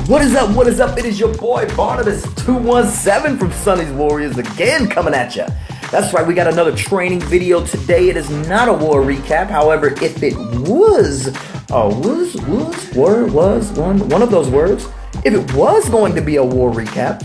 What is up? What is up? It is your boy Barnabas217 from Sonny's Warriors again coming at ya. That's right, we got another training video today. It is not a war recap. However, if it was one of those words, if it was going to be a war recap,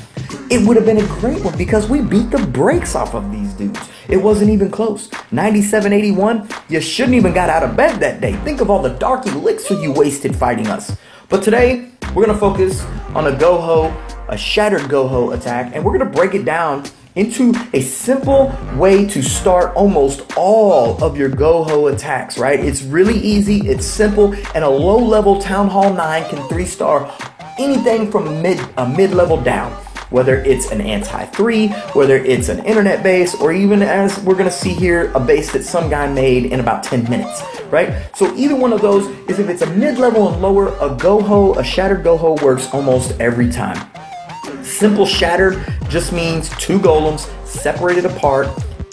it would have been a great one because we beat the brakes off of these dudes. It wasn't even close. 97-81, you shouldn't even got out of bed that day. Think of all the dark elixir you wasted fighting us. But today, we're going to focus on a shattered Goho attack, and we're going to break it down into a simple way to start almost all of your Goho attacks, right? It's really easy, it's simple, and a low-level Town Hall 9 can 3-star anything from mid-level down. Whether it's an anti-3, whether it's an internet base, or even, as we're going to see here, a base that some guy made in about 10 minutes, right? So either one of those is, if it's a mid-level and lower, a shattered Goho works almost every time. Simple shattered just means 2 golems separated apart,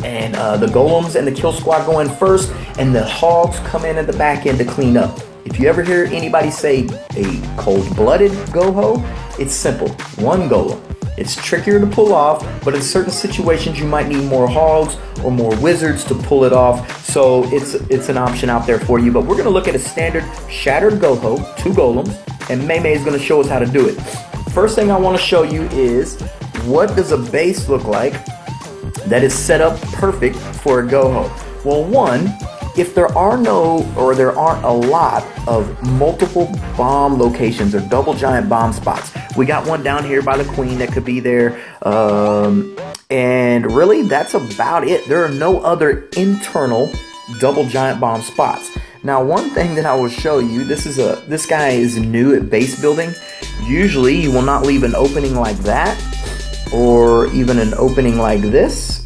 and the golems and the kill squad go in first, and the hogs come in at the back end to clean up. If you ever hear anybody say a cold-blooded Goho, it's simple, 1 golem. It's trickier to pull off, but in certain situations you might need more hogs or more wizards to pull it off, so it's an option out there for you. But we're going to look at a standard shattered Goho, 2 golems, and Mei Mei is going to show us how to do it. First thing I want to show you is, what does a base look like that is set up perfect for a Goho? Well, one, if there aren't a lot of multiple bomb locations or double giant bomb spots, we got one down here by the queen that could be there, and really that's about it. There are no other internal double giant bomb spots. Now, one thing that I will show you, this guy is new at base building. Usually you will not leave an opening like that, or even an opening like this,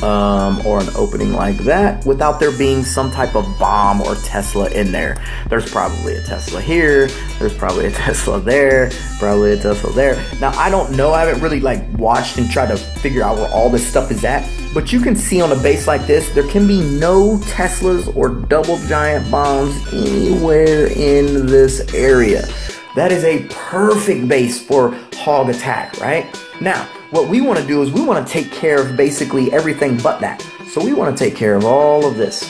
or an opening like that, without there being some type of bomb or Tesla in there. There's probably a Tesla here, there's probably a Tesla there, probably a Tesla there. Now, I don't know, I haven't really watched and tried to figure out where all this stuff is at, but you can see on a base like this, there can be no Teslas or double giant bombs anywhere in this area. That is a perfect base for hog attack, right? Now, what we want to do is we want to take care of basically everything but that. So we want to take care of all of this.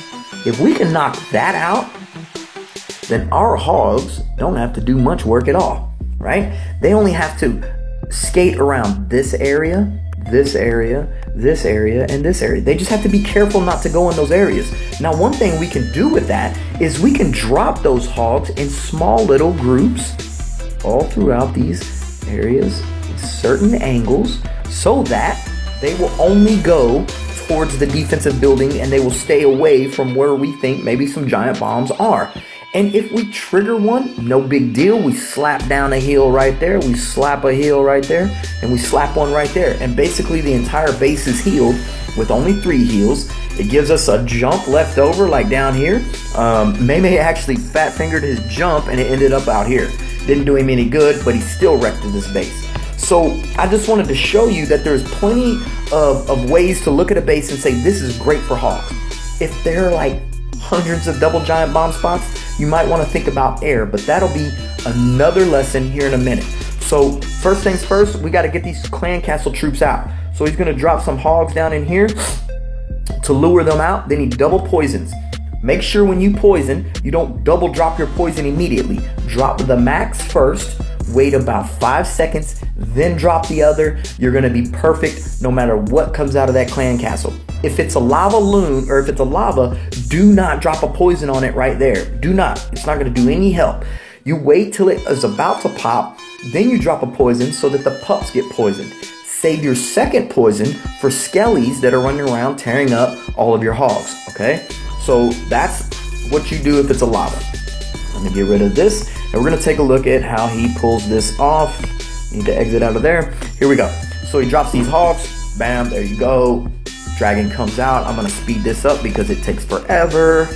If we can knock that out, then our hogs don't have to do much work at all, right? They only have to skate around this area, this area, this area, and this area. They just have to be careful not to go in those areas. Now, one thing we can do with that is we can drop those hogs in small little groups all throughout these areas, certain angles, so that they will only go towards the defensive building and they will stay away from where we think maybe some giant bombs are. And if we trigger one, no big deal. We slap down a heal right there, we slap a heal right there, and we slap one right there. And basically the entire base is healed with only 3 heals. It gives us a jump left over, like down here. Mei Mei actually fat fingered his jump and it ended up out here. Didn't do him any good, but he still wrecked this base. So I just wanted to show you that there's plenty of ways to look at a base and say this is great for hogs. If there are hundreds of double giant bomb spots, you might want to think about air, but that'll be another lesson here in a minute. So first things first, we got to get these clan castle troops out. So he's going to drop some hogs down in here to lure them out. Then he double poisons. Make sure when you poison, you don't double drop your poison immediately. Drop the max first, wait about 5 seconds, then drop the other. You're gonna be perfect no matter what comes out of that clan castle. If it's a lava loon, or if it's a lava, do not drop a poison on it right there. Do not, it's not gonna do any help. You wait till it is about to pop, then you drop a poison so that the pups get poisoned. Save your second poison for skellies that are running around tearing up all of your hogs, okay? So that's what you do if it's a lava. Let me get rid of this, and we're gonna take a look at how he pulls this off. Need to exit out of there. Here we go. So he drops these hogs, bam, there you go. Dragon comes out. I'm gonna speed this up because it takes forever.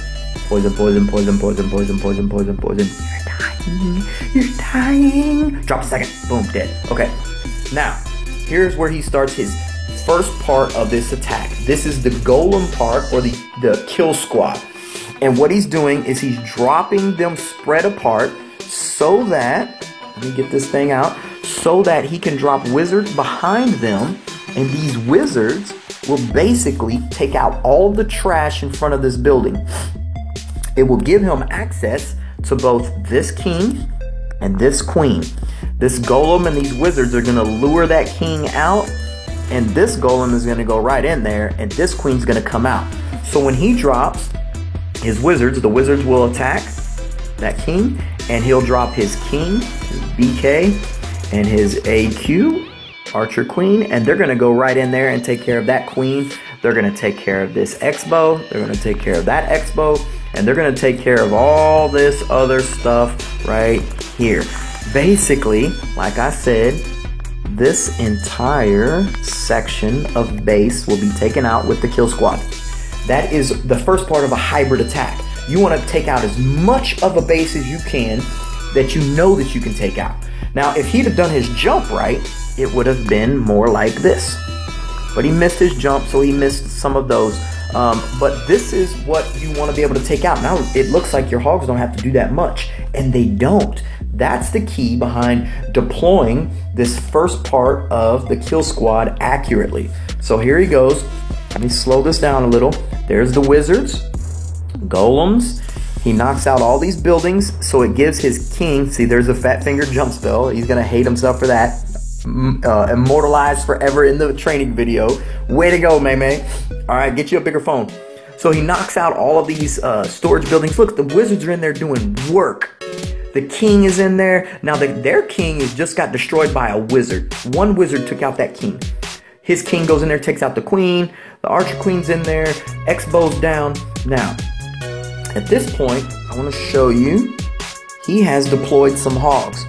Poison, poison, poison, poison, poison, poison, poison, poison. You're dying, you're dying. Drop a second, boom, dead. Okay, now, here's where he starts his first part of this attack. This is the golem part, or the kill squad. And what he's doing is he's dropping them spread apart so that Let me get this thing out. So that he can drop wizards behind them. And these wizards will basically take out all the trash in front of this building. It will give him access to both this king and this queen. This golem and these wizards are going to lure that king out. And this golem is going to go right in there. And this queen's going to come out. So when he drops his wizards, the wizards will attack that king. And he'll drop his king, his BK, and his AQ, archer queen. And they're going to go right in there and take care of that queen. They're going to take care of this X-bow. They're going to take care of that X-bow. And they're going to take care of all this other stuff right here. Basically, like I said, this entire section of base will be taken out with the kill squad. That is the first part of a hybrid attack. You want to take out as much of a base as you can that you know that you can take out. Now, if he'd have done his jump right, it would have been more like this. But he missed his jump, so he missed some of those. But this is what you want to be able to take out. Now, it looks like your hogs don't have to do that much, and they don't. That's the key behind deploying this first part of the kill squad accurately. So here he goes. Let me slow this down a little. There's the wizards, golems. He knocks out all these buildings, so it gives his king, see there's a fat finger jump spell. He's going to hate himself for that. Immortalized forever in the training video. Way to go, May. All right, get you a bigger phone. So he knocks out all of these storage buildings. Look, the wizards are in there doing work. The king is in there. Now, their king has just got destroyed by a wizard. One wizard took out that king. His king goes in there, takes out the queen. The archer queen's in there. X-bow's down. Now, at this point, I want to show you he has deployed some hogs.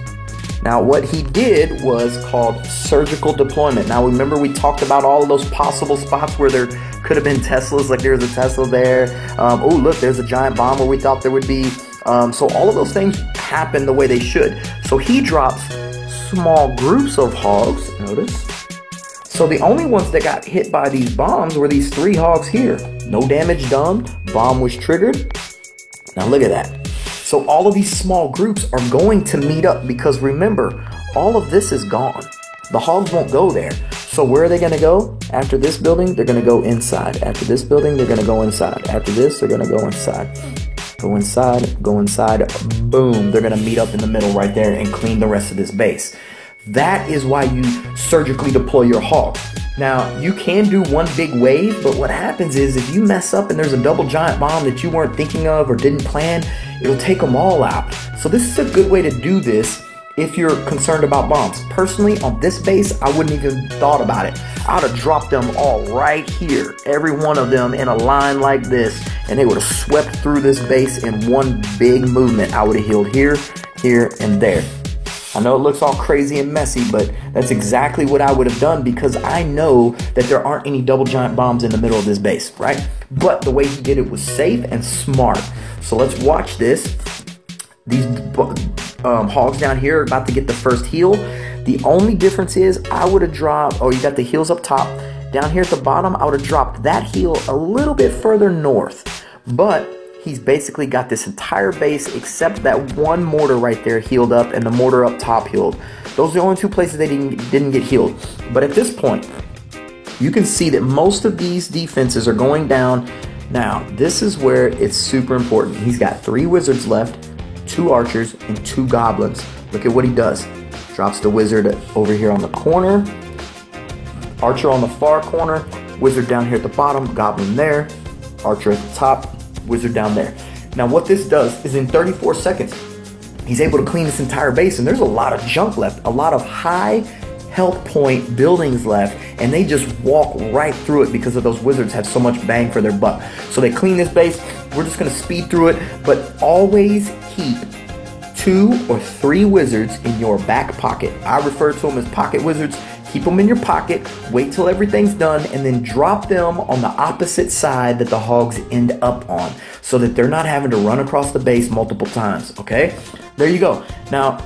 Now, what he did was called surgical deployment. Now, remember we talked about all of those possible spots where there could have been Teslas, like there's a Tesla there. Oh, look, there's a giant bomb where we thought there would be. So all of those things happen the way they should. So he drops small groups of hogs, notice. So the only ones that got hit by these bombs were these 3 hogs here. No damage done, bomb was triggered. Now look at that. So all of these small groups are going to meet up because remember, all of this is gone. The hogs won't go there. So where are they going to go? After this building, they're going to go inside. After this building, they're going to go inside. After this, they're going to go inside. Go inside, go inside, boom. They're going to meet up in the middle right there and clean the rest of this base. That is why you surgically deploy your hog. Now, you can do one big wave, but what happens is if you mess up and there's a double giant bomb that you weren't thinking of or didn't plan, it'll take them all out. So this is a good way to do this if you're concerned about bombs. Personally, on this base, I wouldn't even thought about it. I would have dropped them all right here, every one of them in a line like this, and they would have swept through this base in one big movement. I would have healed here, here, and there. I know it looks all crazy and messy, but that's exactly what I would have done because I know that there aren't any double giant bombs in the middle of this base, right? But the way he did it was safe and smart. So let's watch this. These hogs down here are about to get the first heal. The only difference is I would have dropped, oh, you got the heals up top. Down here at the bottom, I would have dropped that heal a little bit further north. But he's basically got this entire base except that one mortar right there healed up and the mortar up top healed. Those are the only 2 places they didn't get healed. But at this point, you can see that most of these defenses are going down. Now, this is where it's super important. He's got 3 wizards left, 2 archers, and 2 goblins. Look at what he does. Drops the wizard over here on the corner, archer on the far corner, wizard down here at the bottom, goblin there, archer at the top, wizard down there. Now what this does is in 34 seconds, he's able to clean this entire base, and there's a lot of junk left, a lot of high health point buildings left, and they just walk right through it because of those wizards have so much bang for their buck. So they clean this base. We're just going to speed through it, but always keep 2 or 3 wizards in your back pocket. I refer to them as pocket wizards. Keep them in your pocket, wait till everything's done, and then drop them on the opposite side that the hogs end up on so that they're not having to run across the base multiple times, okay? There you go. Now,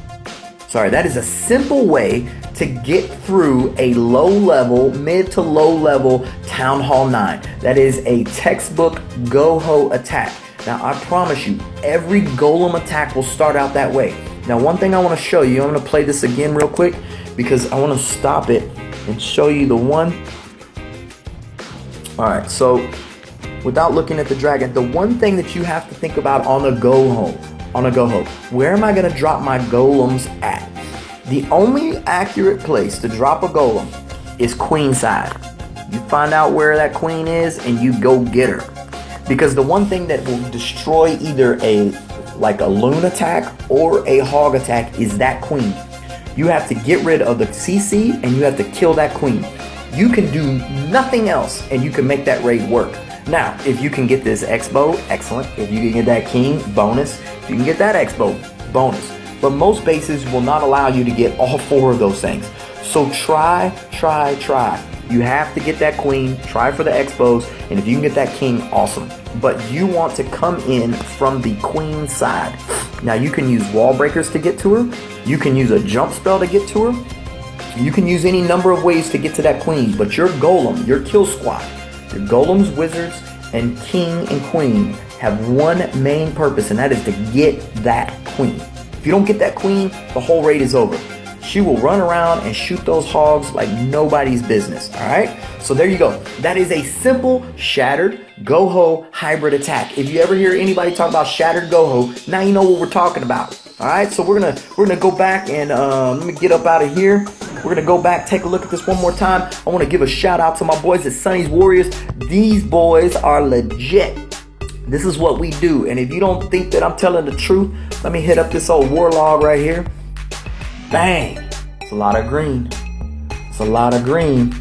sorry, that is a simple way to get through a low-level, mid to low-level Town Hall 9. That is a textbook go-ho attack. Now, I promise you, every golem attack will start out that way. Now, one thing I want to show you, I'm going to play this again real quick because I want to stop it and show you the one. All right, so without looking at the dragon, the one thing that you have to think about on a go-ho, where am I going to drop my golems at? The only accurate place to drop a golem is queenside. You find out where that queen is and you go get her. Because the one thing that will destroy either a loon attack or a hog attack is that queen. You have to get rid of the CC and you have to kill that queen. You can do nothing else and you can make that raid work. Now, if you can get this X-bow, excellent. If you can get that king, bonus. If you can get that X-bow, bonus. But most bases will not allow you to get all 4 of those things. So try. You have to get that queen, try for the X-bows, and if you can get that king, awesome. But you want to come in from the queen side. Now you can use wall breakers to get to her. You can use a jump spell to get to her. You can use any number of ways to get to that queen. But your golem, your kill squad, your golems, wizards, and king and queen have one main purpose, and that is to get that queen. If you don't get that queen, the whole raid is over. She will run around and shoot those hogs like nobody's business, all right? So there you go. That is a simple shattered go-ho hybrid attack. If you ever hear anybody talk about shattered go-ho, now you know what we're talking about, all right? So we're gonna go back and let me get up out of here. We're gonna go back, take a look at this one more time. I wanna give a shout out to my boys at Sonny's Warriors. These boys are legit. This is what we do. And if you don't think that I'm telling the truth, let me hit up this old warlog right here. Bang. It's a lot of green. It's a lot of green.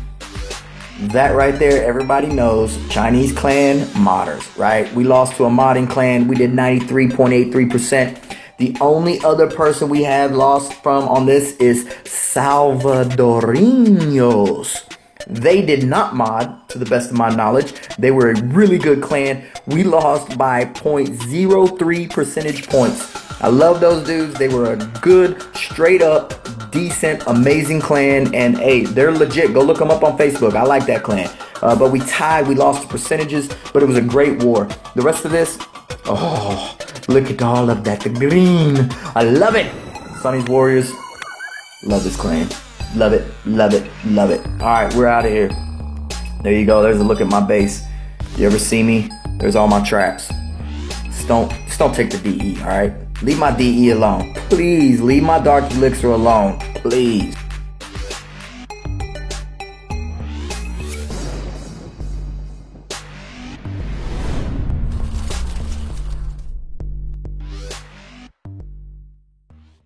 That right there, everybody knows. Chinese clan modders, right? We lost to a modding clan. We did 93.83%. The only other person we have lost from on this is Salvadorinos. They did not mod, to the best of my knowledge. They were a really good clan. We lost by 0.03 percentage points. I love those dudes. They were a good, straight up, decent, amazing clan. And hey, they're legit. Go look them up on Facebook. I like that clan. But we tied. We lost the percentages, but it was a great war. The rest of this, oh, look at all of that. The green. I love it. Sonny's Warriors. Love this clan. Love it, love it, love it. All right, we're out of here. There you go. There's a look at my base. You ever see me? There's all my traps. Just don't take the DE, all right? Leave my DE alone. Please, leave my Dark Elixir alone. Please.